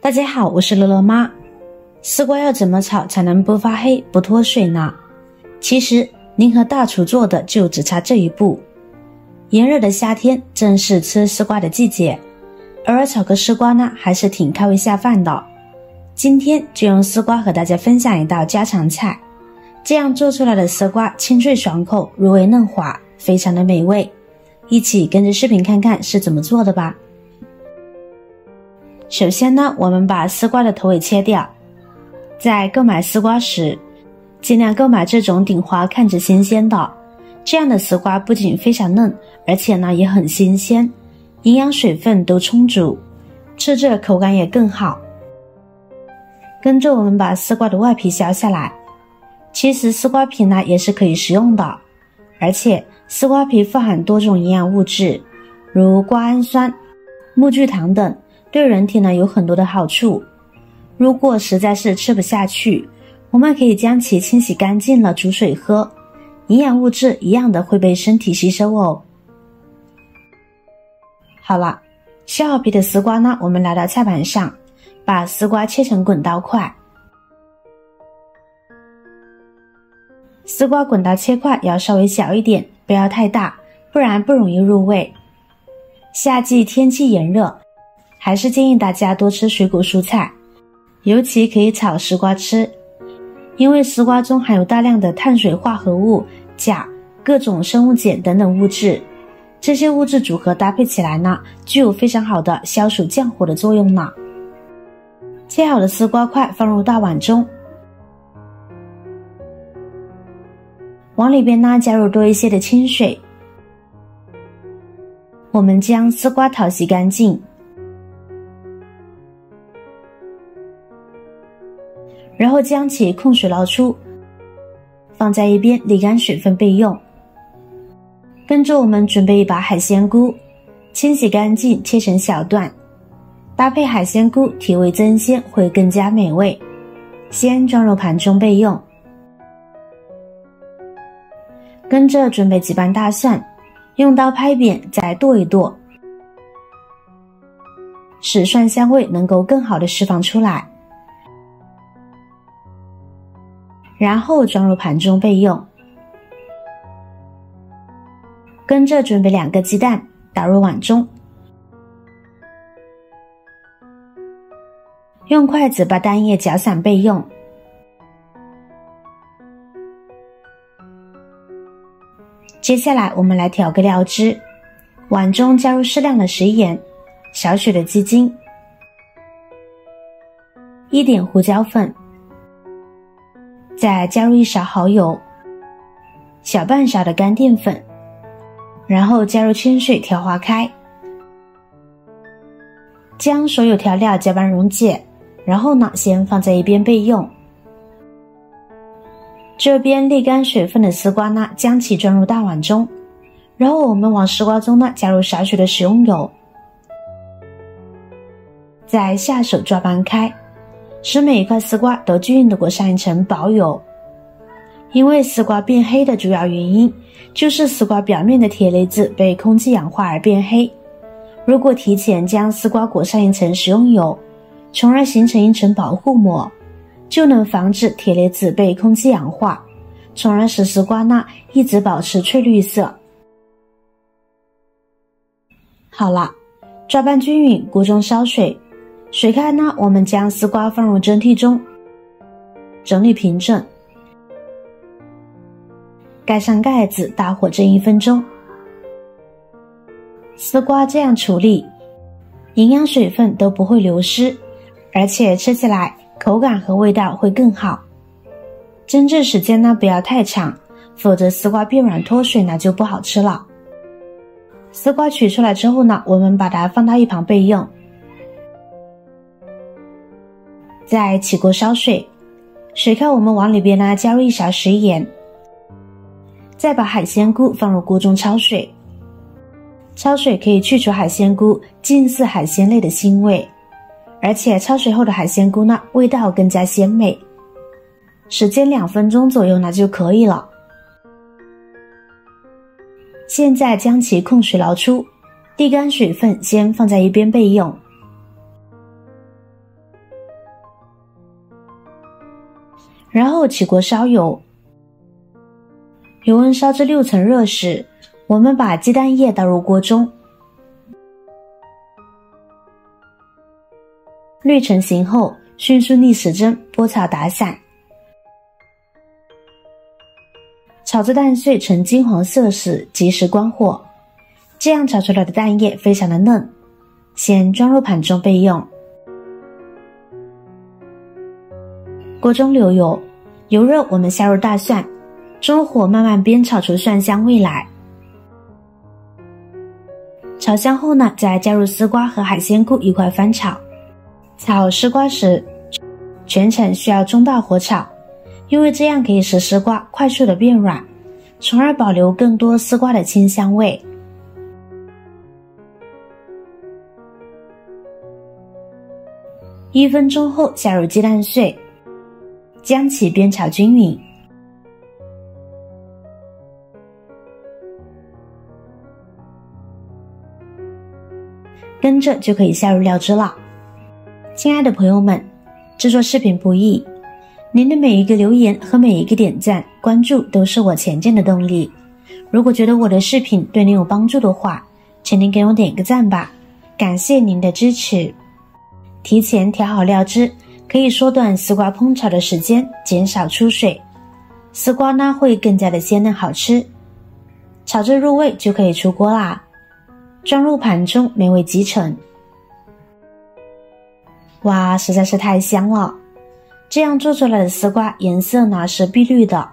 大家好，我是乐乐妈。丝瓜要怎么炒才能不发黑不脱水呢？其实您和大厨做的就只差这一步。炎热的夏天正是吃丝瓜的季节，偶尔炒个丝瓜呢还是挺开胃下饭的。今天就用丝瓜和大家分享一道家常菜，这样做出来的丝瓜清脆爽口，入味嫩滑，非常的美味。一起跟着视频看看是怎么做的吧。首先呢，我们把丝瓜的头尾切掉。在购买丝瓜时，尽量购买这种顶花看着新鲜的，这样的丝瓜不仅非常嫩，而且呢也很新鲜，营养水分都充足，吃着口感也更好。跟着我们把丝瓜的外皮削下来。其实丝瓜皮呢也是可以食用的，而且丝瓜皮富含多种营养物质，如瓜氨酸、木聚糖等，对人体呢有很多的好处。如果实在是吃不下去，我们可以将其清洗干净了煮水喝，营养物质一样的会被身体吸收哦。好了，削好皮的丝瓜呢，我们来到菜盘上，把丝瓜切成滚刀块。丝瓜滚刀切块要稍微小一点，不要太大，不然不容易入味。夏季天气炎热，还是建议大家多吃水果蔬菜，尤其可以炒丝瓜吃，因为丝瓜中含有大量的碳水化合物、钾、各种生物碱等等物质，这些物质组合搭配起来呢，具有非常好的消暑降火的作用呢。切好的丝瓜块放入大碗中，往里边呢加入多一些的清水，我们将丝瓜淘洗干净，然后将其控水捞出，放在一边沥干水分备用。跟着我们准备一把海鲜菇，清洗干净切成小段，搭配海鲜菇提味增鲜会更加美味，先装入盘中备用。跟着准备几瓣大蒜，用刀拍扁再剁一剁，使蒜香味能够更好的释放出来，然后装入盘中备用。跟着准备2个鸡蛋，打入碗中，用筷子把蛋液搅散备用。接下来我们来调个料汁，碗中加入适量的食盐、少许的鸡精、1点胡椒粉，再加入1勺蚝油、小半勺的干淀粉，然后加入清水调化开，将所有调料搅拌溶解，然后呢先放在一边备用。这边沥干水分的丝瓜呢，将其装入大碗中，然后我们往丝瓜中呢加入少许的食用油，再下手抓拌开，使每一块丝瓜都均匀地裹上一层薄油。因为丝瓜变黑的主要原因就是丝瓜表面的铁离子被空气氧化而变黑，如果提前将丝瓜裹上一层食用油，从而形成一层保护膜，就能防止铁离子被空气氧化，从而使丝瓜呢一直保持翠绿色。好了，抓拌均匀，锅中烧水，水开呢，我们将丝瓜放入蒸屉中，整理平整，盖上盖子，大火蒸1分钟。丝瓜这样处理，营养水分都不会流失，而且吃起来口感和味道会更好。蒸制时间呢不要太长，否则丝瓜变软脱水呢就不好吃了。丝瓜取出来之后呢，我们把它放到一旁备用。再起锅烧水，水开我们往里边呢加入1勺食盐，再把海鲜菇放入锅中焯水。焯水可以去除海鲜菇近似海鲜类的腥味，而且焯水后的海鲜菇呢味道更加鲜美。时间2分钟左右呢就可以了。现在将其控水捞出，沥干水分先放在一边备用。然后起锅烧油，油温烧至6成热时，我们把鸡蛋液倒入锅中，略成型后，迅速逆时针拨炒打散，炒至蛋碎呈金黄色时及时关火，这样炒出来的蛋液非常的嫩，先装入盘中备用。锅中留油，油热我们下入大蒜，中火慢慢煸炒出蒜香味来。炒香后呢，再加入丝瓜和海鲜菇一块翻炒。炒丝瓜时，全程需要中大火炒，因为这样可以使丝瓜快速的变软，从而保留更多丝瓜的清香味。1分钟后下入鸡蛋碎，将其煸炒均匀。跟着就可以下入料汁了。亲爱的朋友们，制作视频不易，您的每一个留言和每一个点赞、关注都是我前进的动力。如果觉得我的视频对您有帮助的话，请您给我点个赞吧，感谢您的支持。提前调好料汁，可以缩短丝瓜烹炒的时间，减少出水，丝瓜呢会更加的鲜嫩好吃。炒至入味就可以出锅啦，装入盘中美味即成。哇，实在是太香了！这样做出来的丝瓜颜色呢是碧绿的，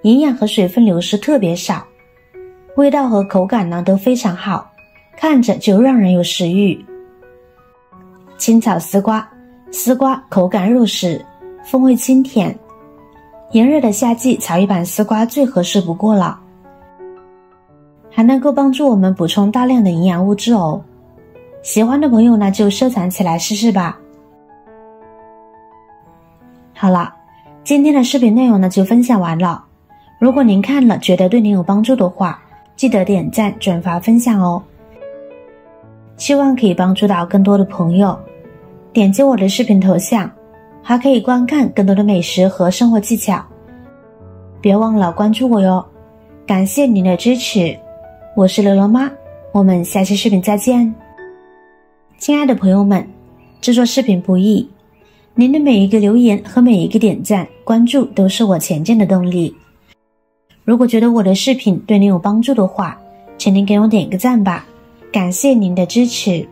营养和水分流失特别少，味道和口感呢都非常好，看着就让人有食欲。清炒丝瓜，丝瓜口感肉实，风味清甜，炎热的夏季炒一盘丝瓜最合适不过了，还能够帮助我们补充大量的营养物质哦。喜欢的朋友呢就收藏起来试试吧。好了，今天的视频内容呢就分享完了。如果您看了觉得对您有帮助的话，记得点赞、转发、分享哦。希望可以帮助到更多的朋友。点击我的视频头像，还可以观看更多的美食和生活技巧。别忘了关注我哟，感谢您的支持。我是刘罗妈，我们下期视频再见。亲爱的朋友们，制作视频不易，您的每一个留言和每一个点赞、关注都是我前进的动力。如果觉得我的视频对您有帮助的话，请您给我点个赞吧，感谢您的支持。